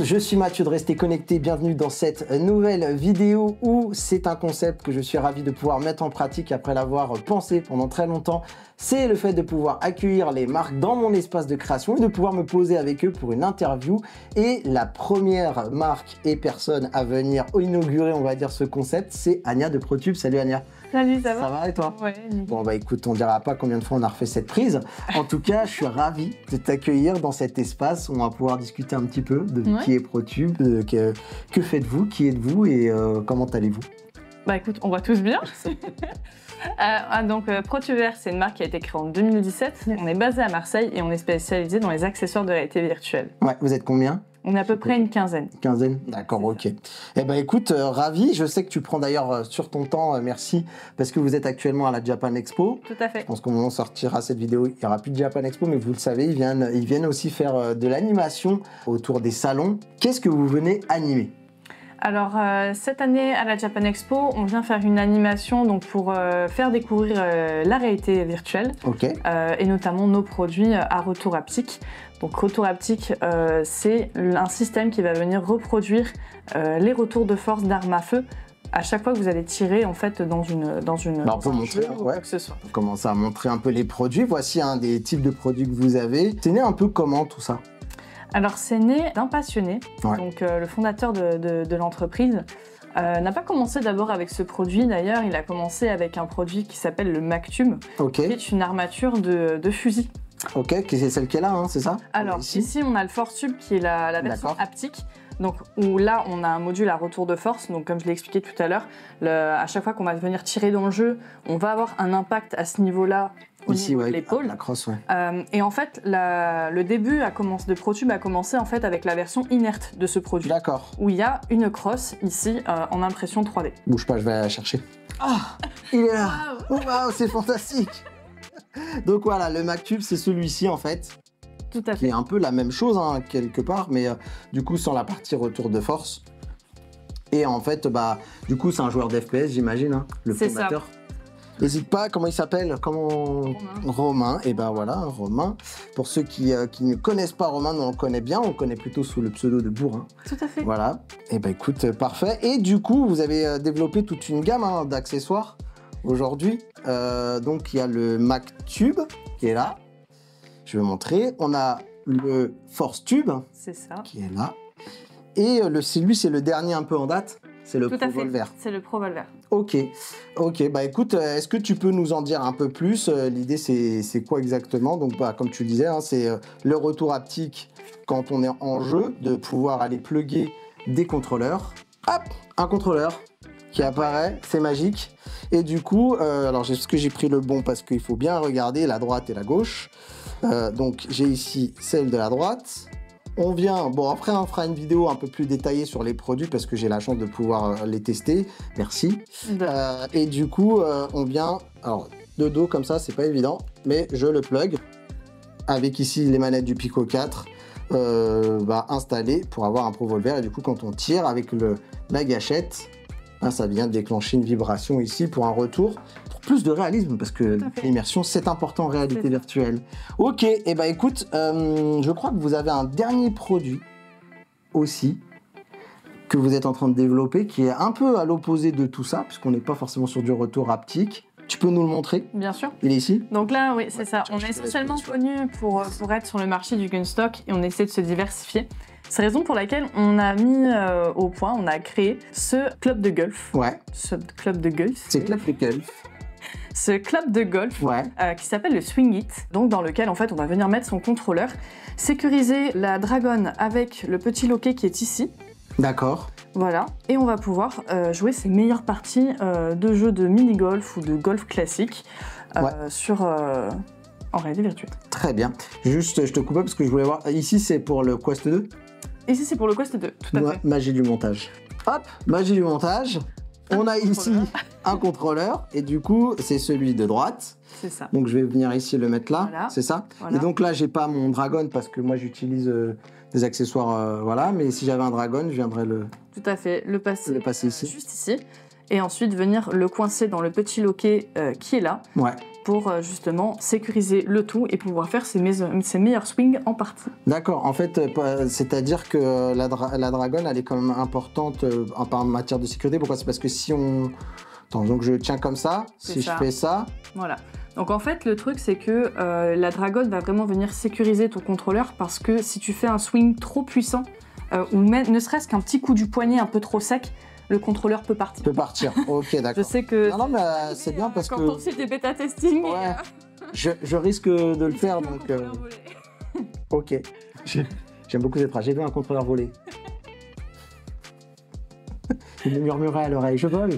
monde, je suis Mathieu de Rester Connecté, bienvenue dans cette nouvelle vidéo où c'est un concept que je suis ravi de pouvoir mettre en pratique après l'avoir pensé pendant très longtemps. C'est le fait de pouvoir accueillir les marques dans mon espace de création et de pouvoir me poser avec eux pour une interview. Et la première marque et personne à venir inaugurer, on va dire, ce concept, c'est Ania de ProTube. Salut Ania. Salut, ça va? Ça va et toi? Ouais. Bon bah écoute, on dira pas combien de fois on a refait cette prise. En tout cas, je suis ravi de t'accueillir dans cet espace où on va pouvoir discuter un petit peu de qui est ProTube, que faites-vous, qui êtes-vous et comment allez-vous? Bah écoute, on va tous bien. Donc ProTuber, c'est une marque qui a été créée en 2017. On est basé à Marseille et on est spécialisé dans les accessoires de réalité virtuelle. Ouais, vous êtes combien? On est à peu près une quinzaine. Quinzaine, d'accord, ok. Eh ben écoute, ravi. Je sais que tu prends d'ailleurs sur ton temps, merci, parce que vous êtes actuellement à la Japan Expo. Tout à fait. Je pense qu'au moment où on sortira cette vidéo, il n'y aura plus de Japan Expo, mais vous le savez, ils viennent aussi faire de l'animation autour des salons. Qu'est-ce que vous venez animer? Alors cette année à la Japan Expo, on vient faire une animation donc, pour faire découvrir la réalité virtuelle et notamment nos produits à retour haptique. Donc retour haptique, c'est un système qui va venir reproduire les retours de force d'armes à feu à chaque fois que vous allez tirer en fait dans on peut montrer, quoi que ce soit. On commence à montrer un peu les produits. Voici un des types de produits que vous avez. C'est né un peu comment tout ça? Alors c'est né d'un passionné, donc le fondateur de l'entreprise n'a pas commencé d'abord avec ce produit d'ailleurs, il a commencé avec un produit qui s'appelle le MacTube, qui est une armature de fusil. Ok, c'est celle qui est là, hein, c'est ça? Alors ici on a le ForceTube qui est la version haptique. Donc, où là, on a un module à retour de force. Donc, comme je l'ai expliqué tout à l'heure, à chaque fois qu'on va venir tirer dans le jeu, on va avoir un impact à ce niveau-là au niveau de l'épaule. La crosse, et en fait, le début de ProTube a commencé en fait avec la version inerte de ce produit. D'accord. Où il y a une crosse ici en impression 3D. Bouge pas, je vais la chercher. Ah, il est là. Wow, c'est fantastique. Donc voilà, le MacTube, c'est celui-ci en fait. Tout à fait. Qui est un peu la même chose hein, quelque part, mais du coup sans la partie retour de force. Et en fait, du coup c'est un joueur d'FPS, j'imagine, hein, le fondateur. N'hésite pas, comment il s'appelle? Romain. Et ben voilà, Romain. Pour ceux qui ne connaissent pas Romain, nous on le connaît bien, on le connaît plutôt sous le pseudo de Bourrin. Tout à fait. Voilà. Et ben écoute, parfait. Et du coup, vous avez développé toute une gamme hein, d'accessoires aujourd'hui. Donc il y a le MacTube qui est là. Je vais montrer. On a le ForceTube qui est là. Et lui, c'est le dernier un peu en date. C'est le ProVolver. C'est le ProVolver. Ok. Bah écoute, est-ce que tu peux nous en dire un peu plus? L'idée, c'est quoi exactement? Donc, comme tu le disais, hein, c'est le retour haptique quand on est en jeu, de pouvoir aller plugger des contrôleurs. Hop, un contrôleur qui apparaît, c'est magique. Et du coup, alors est-ce que j'ai pris le bon parce qu'il faut bien regarder la droite et la gauche. Donc j'ai ici celle de la droite. On vient, après on fera une vidéo un peu plus détaillée sur les produits parce que j'ai la chance de pouvoir les tester. Merci. Et du coup, on vient, alors de dos comme ça, c'est pas évident, mais je le plug avec ici les manettes du Pico 4 installées pour avoir un ProVolver. Et du coup, quand on tire avec la gâchette, ça vient déclencher une vibration ici pour un retour, pour plus de réalisme, parce que l'immersion, c'est important en réalité virtuelle. Ok, et écoute, je crois que vous avez un dernier produit aussi que vous êtes en train de développer, qui est un peu à l'opposé de tout ça, puisqu'on n'est pas forcément sur du retour haptique. Tu peux nous le montrer? Bien sûr. Il est ici? Donc là, oui, c'est ça. On est essentiellement connu pour être sur le marché du gun stock et on essaie de se diversifier. C'est la raison pour laquelle on a mis au point, on a créé ce club de golf. Ce club de golf. C'est club de golf. Ce club de golf qui s'appelle le Swing It, donc dans lequel en fait on va venir mettre son contrôleur, sécuriser la Dragon avec le petit loquet qui est ici. D'accord. Voilà, et on va pouvoir jouer ses meilleures parties de jeux de mini-golf ou de golf classique en réalité virtuelle. Très bien. Juste, je te coupe parce que je voulais voir. Ici, c'est pour le Quest 2? Ici, c'est pour le Quest 2, tout à fait. Magie du montage. Hop, magie du montage. On a ici un contrôleur et du coup, c'est celui de droite. C'est ça. Donc, je vais venir ici le mettre là. Voilà. C'est ça. Voilà. Et donc là, j'ai pas mon Dragon parce que moi, j'utilise des accessoires. Mais si j'avais un Dragon, je viendrais le... Tout à fait. Le passer ici. Juste ici. Et ensuite, venir le coincer dans le petit loquet qui est là. pour justement sécuriser le tout et pouvoir faire ses meilleurs swings en partie. D'accord, en fait, c'est-à-dire que la dragonne, elle est quand même importante en matière de sécurité. Pourquoi? C'est parce que si on... Attends, donc je tiens comme ça, si je fais ça... Voilà. Donc en fait, le truc, c'est que la dragonne va vraiment venir sécuriser ton contrôleur parce que si tu fais un swing trop puissant, ou même ne serait-ce qu'un petit coup du poignet un peu trop sec, le contrôleur peut partir. Ok, d'accord. Je sais que... Non, mais c'est bien parce quand que... Quand on fait des bêta-testing... Ouais, je risque de le faire, donc... Ok, j'aime beaucoup cette phrase. J'ai vu un contrôleur voler. Il me murmurait à l'oreille, je vole.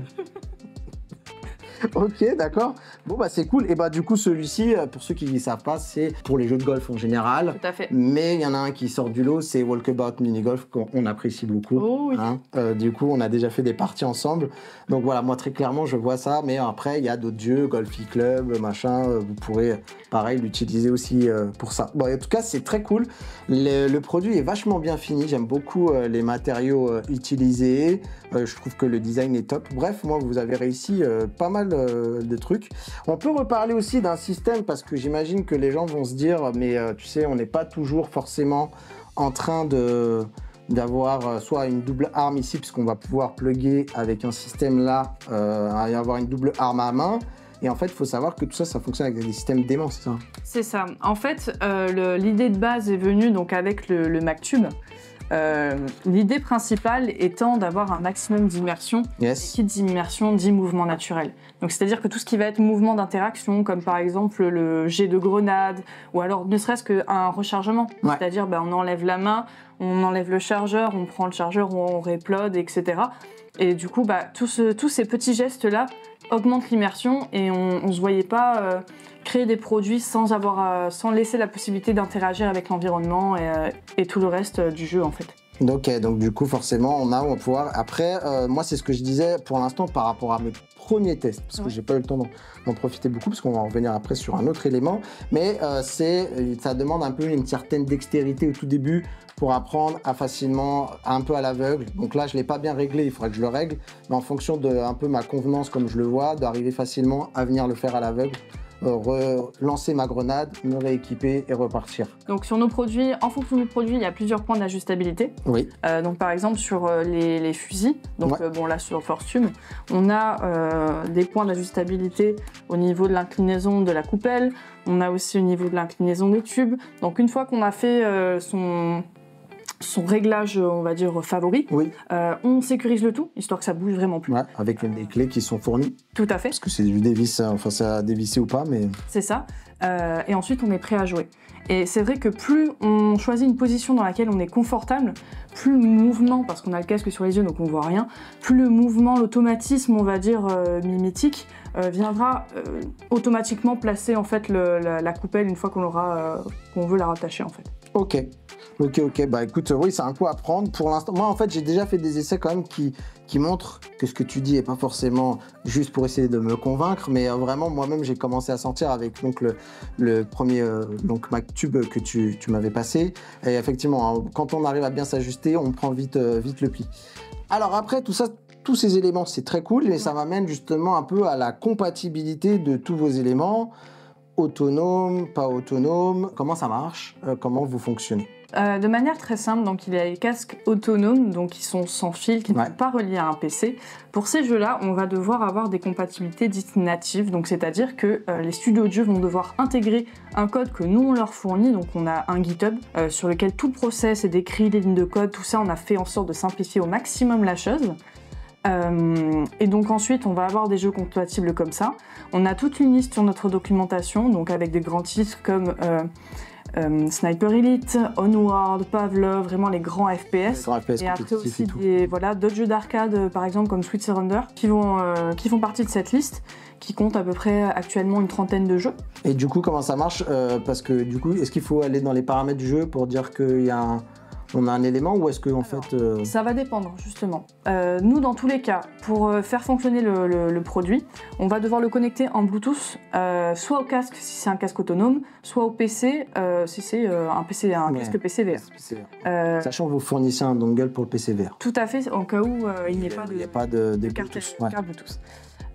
Ok, d'accord. Bon, bah c'est cool. Et bah du coup, celui-ci, pour ceux qui ne savent pas, c'est pour les jeux de golf en général. Tout à fait. Mais il y en a un qui sort du lot, c'est Walkabout Mini Golf, qu'on apprécie beaucoup. Oh oui. Hein. Du coup, on a déjà fait des parties ensemble. Donc voilà, moi très clairement, je vois ça. Mais après, il y a d'autres jeux, Golfi Club, machin. Vous pourrez, pareil, l'utiliser aussi pour ça. Bon, en tout cas, c'est très cool. Le produit est vachement bien fini. J'aime beaucoup les matériaux utilisés. Je trouve que le design est top. Bref, moi, vous avez réussi pas mal de trucs. On peut reparler aussi d'un système parce que j'imagine que les gens vont se dire mais tu sais, on n'est pas toujours forcément en train d'avoir soit une double arme ici puisqu'on va pouvoir plugger avec un système là et avoir une double arme à main. Et en fait, il faut savoir que tout ça, ça fonctionne avec des systèmes d'aimants, c'est ça? C'est ça. En fait, l'idée de base est venue donc avec le MacTube. L'idée principale étant d'avoir un maximum d'immersion. Yes. Et qui dit immersion dit mouvement naturel. Donc c'est-à-dire que tout ce qui va être mouvement d'interaction, comme par exemple le jet de grenade, ou alors ne serait-ce qu'un rechargement. Ouais. C'est-à-dire on enlève la main, on enlève le chargeur, on prend le chargeur, on replode, etc. Et du coup, tous ces petits gestes-là augmentent l'immersion et on ne se voyait pas créer des produits sans laisser la possibilité d'interagir avec l'environnement et tout le reste du jeu en fait. Ok, donc du coup forcément on va pouvoir... Après, moi c'est ce que je disais pour l'instant par rapport à mes premiers tests, parce que j'ai pas eu le temps d'en profiter beaucoup, parce qu'on va en revenir après sur un autre élément, mais ça demande un peu une certaine dextérité au tout début pour apprendre à facilement, un peu à l'aveugle. Donc là je l'ai pas bien réglé, il faudrait que je le règle, mais en fonction de un peu ma convenance comme je le vois, d'arriver facilement à venir le faire à l'aveugle. Relancer ma grenade, me rééquiper et repartir. Donc sur nos produits, en fonction du produit, il y a plusieurs points d'ajustabilité. Oui. Donc par exemple sur les fusils, donc bon là sur Fortune, on a des points d'ajustabilité au niveau de l'inclinaison de la coupelle, on a aussi au niveau de l'inclinaison des tubes. Donc une fois qu'on a fait son réglage, on va dire, favori. Oui. On sécurise le tout, histoire que ça bouge vraiment plus. Ouais, avec des clés qui sont fournies. Tout à fait. Parce que c'est du dévisse, enfin ça a dévissé ou pas, mais... C'est ça. Et ensuite, on est prêt à jouer. Et c'est vrai que plus on choisit une position dans laquelle on est confortable, plus le mouvement, parce qu'on a le casque sur les yeux donc on voit rien, plus le mouvement, l'automatisme, on va dire, mimétique, viendra automatiquement placer en fait la coupelle une fois qu'on veut la rattacher en fait. Ok, bah écoute, oui, c'est un coup à prendre. Pour l'instant, moi en fait, j'ai déjà fait des essais quand même qui montrent que ce que tu dis est pas forcément juste pour essayer de me convaincre, mais vraiment moi-même j'ai commencé à sentir avec donc le premier MacTube que tu m'avais passé. Et effectivement, hein, quand on arrive à bien s'ajuster, on prend vite le pli. Alors après tout ça, tous ces éléments, c'est très cool, mais ça m'amène justement un peu à la compatibilité de tous vos éléments. Autonome, pas autonome, comment ça marche, comment vous fonctionnez? De manière très simple, donc il y a les casques autonomes, donc qui sont sans fil, qui ne sont pas reliés à un PC. Pour ces jeux-là, on va devoir avoir des compatibilités dites natives, donc c'est-à-dire que les studios de jeux vont devoir intégrer un code que nous on leur fournit, donc on a un GitHub sur lequel tout le process est décrit, les lignes de code, tout ça, on a fait en sorte de simplifier au maximum la chose. Et donc ensuite on va avoir des jeux compatibles comme ça. On a toute une liste sur notre documentation, donc avec des grands titres comme Sniper Elite, Onward, Pavlov, vraiment les grands FPS. Et après aussi d'autres jeux d'arcade par exemple comme Sweet Surrender qui font partie de cette liste, qui compte à peu près actuellement une trentaine de jeux. Et du coup comment ça marche, parce que du coup est-ce qu'il faut aller dans les paramètres du jeu pour dire qu'il y a on a un élément, ou est-ce que en fait... Ça va dépendre, justement. Nous, dans tous les cas, pour faire fonctionner le produit, on va devoir le connecter en Bluetooth, soit au casque si c'est un casque autonome, soit au PC si c'est un casque PC VR. Sachant que vous fournissez un dongle pour le PC VR. Tout à fait, en cas où il n'y ait pas de carte Bluetooth.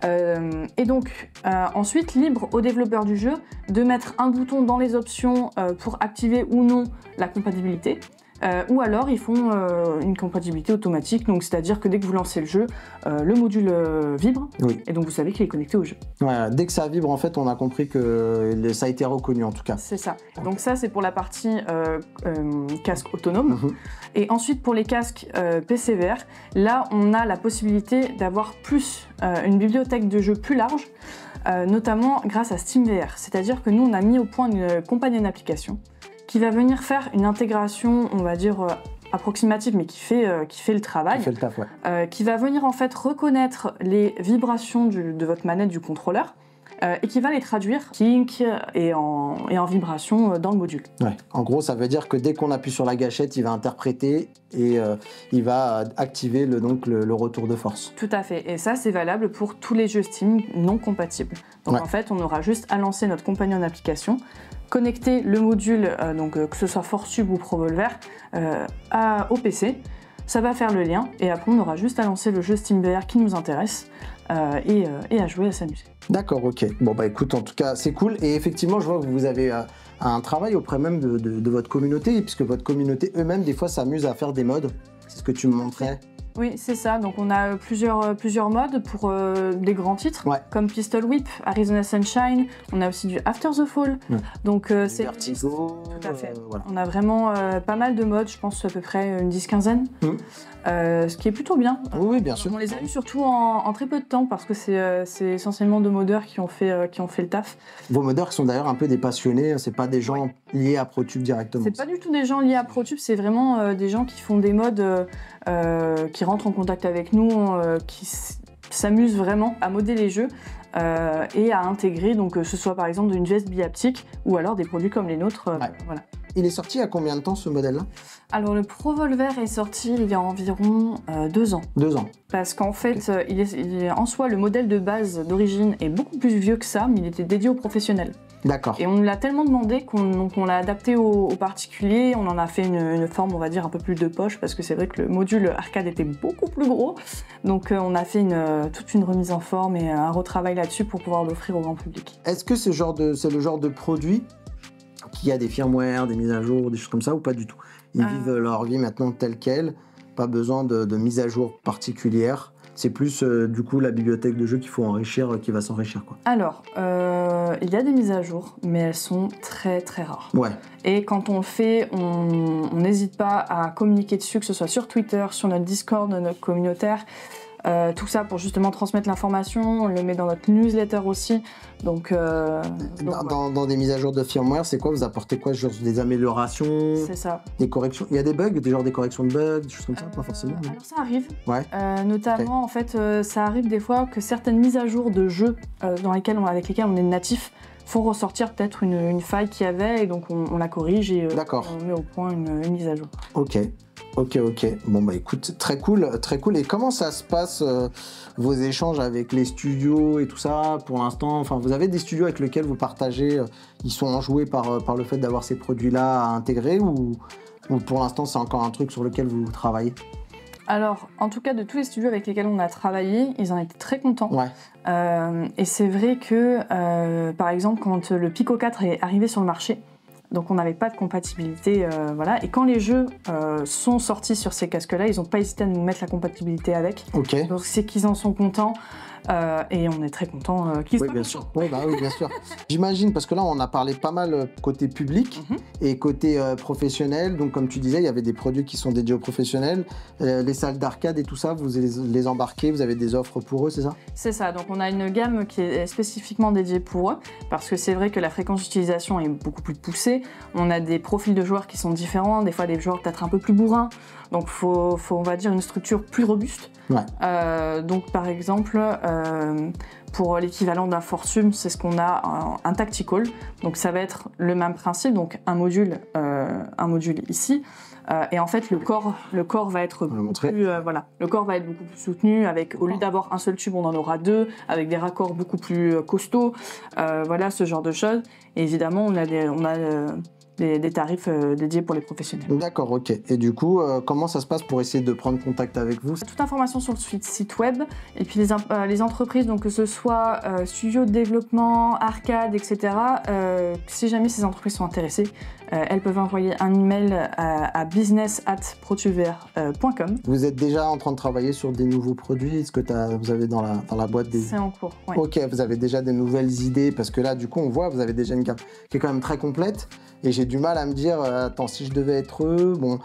Et donc, ensuite, libre aux développeurs du jeu de mettre un bouton dans les options pour activer ou non la compatibilité. Ou alors ils font une compatibilité automatique, donc c'est-à-dire que dès que vous lancez le jeu, le module vibre, oui. Et donc vous savez qu'il est connecté au jeu. Ouais, dès que ça vibre, en fait, on a compris que ça a été reconnu en tout cas. C'est ça. Okay. Donc ça, c'est pour la partie casque autonome. Et ensuite, pour les casques PCVR, là, on a la possibilité d'avoir plus une bibliothèque de jeux plus large, notamment grâce à SteamVR. C'est-à-dire que nous, on a mis au point une compagnie d'application qui va venir faire une intégration, on va dire, approximative, mais qui fait le travail. Qui fait le taf, ouais. Qui va venir en fait reconnaître les vibrations de votre manette du contrôleur et qui va les traduire kink et en vibration dans le module. Ouais. En gros, ça veut dire que dès qu'on appuie sur la gâchette, il va interpréter et il va activer le retour de force. Tout à fait. Et ça, c'est valable pour tous les jeux Steam non compatibles. Donc ouais. En fait, on aura juste à lancer notre compagnon d'application, connecter le module, que ce soit ForceTube ou ProVolver, au PC. Ça va faire le lien et après on aura juste à lancer le jeu SteamVR qui nous intéresse et à jouer, à s'amuser. D'accord, ok. Bon bah écoute, en tout cas c'est cool et effectivement je vois que vous avez un travail auprès même de votre communauté puisque votre communauté eux-mêmes des fois s'amusent à faire des mods. C'est ce que tu me montrais. Oui, c'est ça. Donc on a plusieurs modes pour des grands titres, ouais. Comme Pistol Whip, Arizona Sunshine. On a aussi du After the Fall. Ouais. Donc c'est Vertigo. Tout à fait. Voilà. On a vraiment pas mal de modes, je pense à peu près une 10-15aine. Ce qui est plutôt bien. Oui, bien sûr. On les a eu surtout en très peu de temps parce que c'est essentiellement de modeurs qui ont fait le taf. Vos modeurs qui sont d'ailleurs un peu des passionnés, c'est pas des gens liés à ProTube directement. C'est pas du tout des gens liés à ProTube, c'est vraiment des gens qui font des mods, qui rentrent en contact avec nous, qui s'amusent vraiment à modder les jeux et à intégrer, donc que ce soit par exemple une veste bihaptique ou alors des produits comme les nôtres. Ouais. Voilà. Il est sorti il y a combien de temps ce modèle-là ? Alors le ProVolver est sorti il y a environ 2 ans. 2 ans. Parce qu'en fait, okay. En soi, le modèle de base d'origine est beaucoup plus vieux que ça, mais il était dédié aux professionnels. D'accord. Et on nous l'a tellement demandé qu'on l'a adapté aux particuliers. On en a fait une forme, on va dire, un peu plus de poche, parce que c'est vrai que le module arcade était beaucoup plus gros. Donc on a fait toute une remise en forme et un retravail là-dessus pour pouvoir l'offrir au grand public. Est-ce que c'est le genre de produit qui a des firmware, des mises à jour, des choses comme ça, ou pas du tout ? Ils vivent leur vie maintenant telle qu'elle, pas besoin de mise à jour particulière. C'est plus du coup la bibliothèque de jeux qu'il faut enrichir, qui va s'enrichir quoi. Alors, il y a des mises à jour, mais elles sont très très rares. Ouais. Et quand on le fait, on n'hésite pas à communiquer dessus, que ce soit sur Twitter, sur notre Discord, notre communautaire. Tout ça pour justement transmettre l'information, on le met dans notre newsletter aussi. Donc dans des mises à jour de firmware, c'est quoi ? Vous apportez quoi ? Genre des améliorations ? C'est ça. Des corrections ? Il y a des bugs, des corrections de bugs, des choses comme ça, pas forcément. Alors ça arrive. Ouais. Notamment, okay. En fait, ça arrive des fois que certaines mises à jour de jeux avec lesquels on est natif font ressortir peut-être une faille qu'il y avait et donc on la corrige et on met au point une mise à jour. Ok. Bon bah écoute, très cool. Et comment ça se passe vos échanges avec les studios et tout ça pour l'instant ? Enfin, vous avez des studios avec lesquels vous partagez, ils sont enjoués par le fait d'avoir ces produits-là à intégrer ou pour l'instant c'est encore un truc sur lequel vous travaillez ? Alors, en tout cas, de tous les studios avec lesquels on a travaillé, ils en étaient très contents. Ouais. Et c'est vrai que, par exemple, quand le Pico 4 est arrivé sur le marché, donc on n'avait pas de compatibilité, voilà. Et quand les jeux sont sortis sur ces casques-là, ils n'ont pas hésité à nous mettre la compatibilité avec. Ok. Donc c'est qu'ils en sont contents. Et on est très contents qu'ils soient bien sûr. Oui, bien sûr. J'imagine, parce que là, on a parlé pas mal côté public et côté professionnel. Donc, comme tu disais, il y avait des produits qui sont dédiés aux professionnels. Les salles d'arcade et tout ça, vous les embarquez, vous avez des offres pour eux, c'est ça ? C'est ça. Donc, on a une gamme qui est spécifiquement dédiée pour eux, parce que c'est vrai que la fréquence d'utilisation est beaucoup plus poussée. On a des profils de joueurs qui sont différents, des fois des joueurs peut-être un peu plus bourrins. Donc, faut on va dire, une structure plus robuste. Ouais. Donc, par exemple, pour l'équivalent d'un ForceTube, c'est ce qu'on a un Tactical. Donc, ça va être le même principe. Donc, un module ici. Et en fait, le corps va être beaucoup plus, le corps va être beaucoup plus soutenu. Au lieu d'avoir un seul tube, on en aura 2, avec des raccords beaucoup plus costauds. Voilà, ce genre de choses. Et évidemment, on a des tarifs dédiés pour les professionnels. D'accord, ok. Et du coup, comment ça se passe pour essayer de prendre contact avec vous? Toute information sur le site web, et puis les entreprises, donc que ce soit studio de développement, arcade, etc. Si jamais ces entreprises sont intéressées, elles peuvent envoyer un email à business@protuvr.com. Vous êtes déjà en train de travailler sur des nouveaux produits? Est-ce que vous avez dans la boîte des... C'est en cours, oui. Ok, vous avez déjà des nouvelles idées, parce que là, du coup, on voit, vous avez déjà une gamme qui est quand même très complète, et j'ai du mal à me dire, attends, si je devais être eux, bon...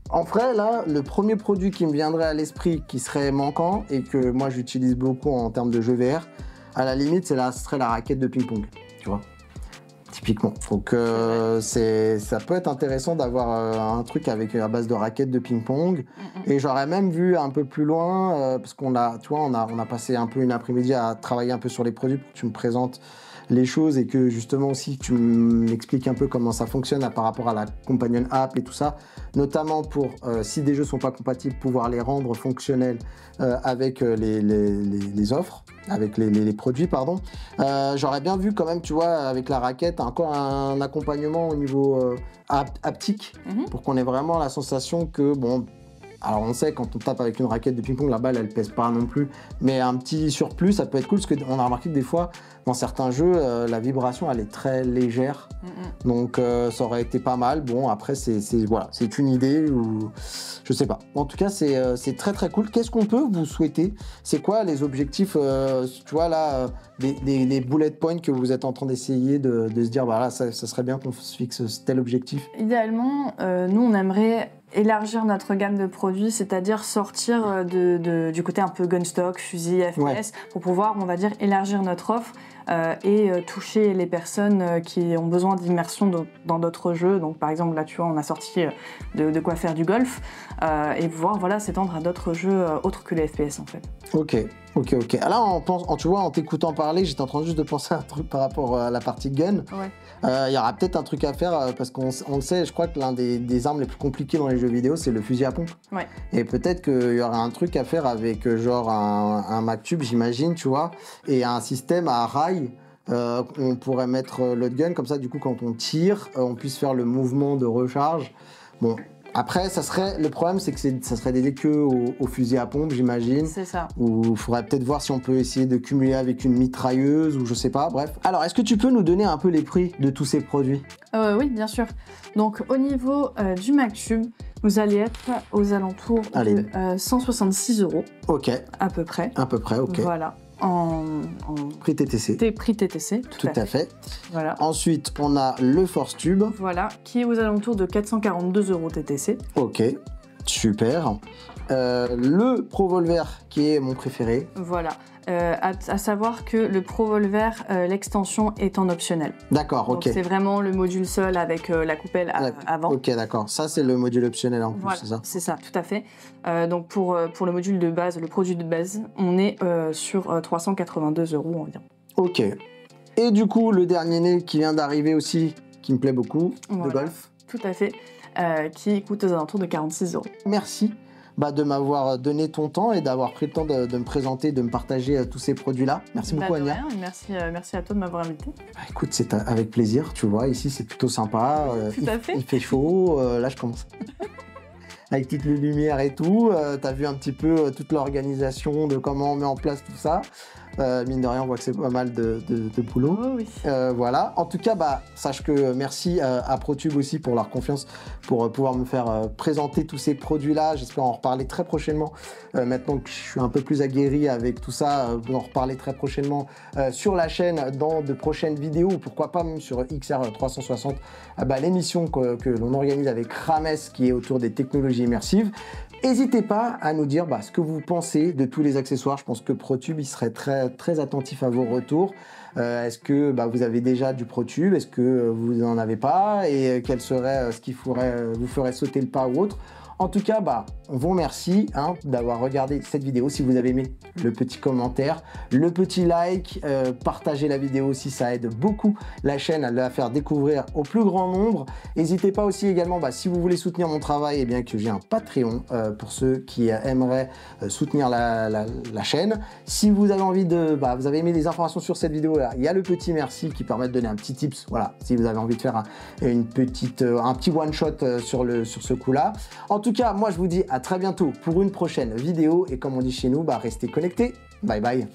En vrai, là, le premier produit qui me viendrait à l'esprit, qui serait manquant, et que moi, j'utilise beaucoup en termes de jeux VR, à la limite, ce serait la raquette de ping-pong, tu vois, typiquement. Donc, ça peut être intéressant d'avoir un truc à base de raquette de ping-pong. Et j'aurais même vu un peu plus loin, parce qu'on a, tu vois, on a passé un peu une après-midi à travailler un peu sur les produits pour que tu me présentes les choses et que justement aussi tu m'expliques un peu comment ça fonctionne par rapport à la companion app et tout ça, notamment pour si des jeux sont pas compatibles, pouvoir les rendre fonctionnels avec les offres, avec les produits, pardon. J'aurais bien vu quand même, tu vois, avec la raquette, encore un accompagnement au niveau haptique, pour qu'on ait vraiment la sensation que, bon, alors on sait quand on tape avec une raquette de ping-pong, la balle elle pèse pas non plus, mais un petit surplus ça peut être cool, parce qu'on a remarqué que des fois dans certains jeux la vibration elle est très légère, donc ça aurait été pas mal. Bon après voilà, c'est une idée ou je sais pas. En tout cas c'est très très cool. Qu'est-ce qu'on peut vous souhaiter? C'est quoi les objectifs, tu vois là, les bullet points que vous êtes en train d'essayer de se dire bah là ça serait bien qu'on se fixe tel objectif? Idéalement, nous on aimerait élargir notre gamme de produits, c'est-à-dire sortir du côté un peu gunstock, fusil, FPS, pour pouvoir, on va dire, élargir notre offre et toucher les personnes qui ont besoin d'immersion dans d'autres jeux. Donc par exemple, là tu vois, on a sorti de quoi faire du golf et pouvoir voilà, s'étendre à d'autres jeux autres que les FPS en fait. Ok. Alors tu vois, en t'écoutant parler, j'étais en train juste de penser à un truc par rapport à la partie gun. Il y aura peut-être un truc à faire parce qu'on le sait, je crois que l'un des armes les plus compliquées dans les jeux vidéo, c'est le fusil à pompe. Et peut-être qu'il y aura un truc à faire avec genre un MacTube, j'imagine, tu vois, et un système à rail. On pourrait mettre l'autre gun, comme ça, du coup, quand on tire, on puisse faire le mouvement de recharge. Bon. Après, le problème, c'est que ça serait dédié que au fusil à pompe, j'imagine. C'est ça. Ou il faudrait peut-être voir si on peut essayer de cumuler avec une mitrailleuse ou je sais pas, bref. Alors, est-ce que tu peux nous donner un peu les prix de tous ces produits? Oui, bien sûr. Donc, au niveau du MacTube, vous allez être aux alentours de 166 €. Ok. À peu près. À peu près, ok. Voilà. En prix TTC. Prix TTC, tout à fait. Voilà. Ensuite, on a le Force Tube. Voilà, qui est aux alentours de 442 € TTC. Ok, super. Le Provolver, qui est mon préféré. Voilà. À savoir que le Provolver, l'extension est en optionnel. D'accord, ok. Donc c'est vraiment le module seul avec la coupelle avant. Ok, d'accord. Ça, c'est le module optionnel en plus, voilà, c'est ça? C'est ça, tout à fait. Donc pour le module de base, le produit de base, on est sur 382 € environ. Ok. Et du coup, le dernier né qui vient d'arriver aussi, qui me plaît beaucoup, de golf. Tout à fait. Qui coûte aux alentours de 46 €. Merci de m'avoir donné ton temps et d'avoir pris le temps de me présenter, de me partager tous ces produits-là. Merci beaucoup, Ania. Merci à toi de m'avoir invité. Écoute, c'est avec plaisir, tu vois. Ici, c'est plutôt sympa. Tout à fait. Il fait chaud. Là, je commence. Avec toutes les lumières et tout. Tu as vu un petit peu toute l'organisation de comment on met en place tout ça. Mine de rien, on voit que c'est pas mal de boulot. Oh, oui. Voilà. En tout cas, sache que merci à ProTube aussi pour leur confiance, pour pouvoir me faire présenter tous ces produits-là. J'espère en reparler très prochainement. Maintenant que je suis un peu plus aguerri avec tout ça, en reparler très prochainement sur la chaîne dans de prochaines vidéos, ou pourquoi pas même sur XR 360, l'émission que l'on organise avec Rames qui est autour des technologies immersives. N'hésitez pas à nous dire ce que vous pensez de tous les accessoires. Je pense que ProTube il serait très, très attentif à vos retours. Est-ce que vous avez déjà du ProTube? Est-ce que vous n'en avez pas? Et quel serait ce qui vous ferait sauter le pas ou autre? En tout cas, on vous remercie d'avoir regardé cette vidéo. Si vous avez aimé, le petit commentaire, le petit like, partagez la vidéo si ça aide beaucoup la chaîne à la faire découvrir au plus grand nombre. N'hésitez pas aussi également, si vous voulez soutenir mon travail, que j'ai un Patreon pour ceux qui aimeraient soutenir la chaîne. Si vous avez envie de, vous avez aimé les informations sur cette vidéo là, il y a le petit merci qui permet de donner un petit tips. Voilà, si vous avez envie de faire un petit one shot sur ce coup là. En tout cas, moi je vous dis à très bientôt pour une prochaine vidéo et comme on dit chez nous, restez connectés. Bye bye.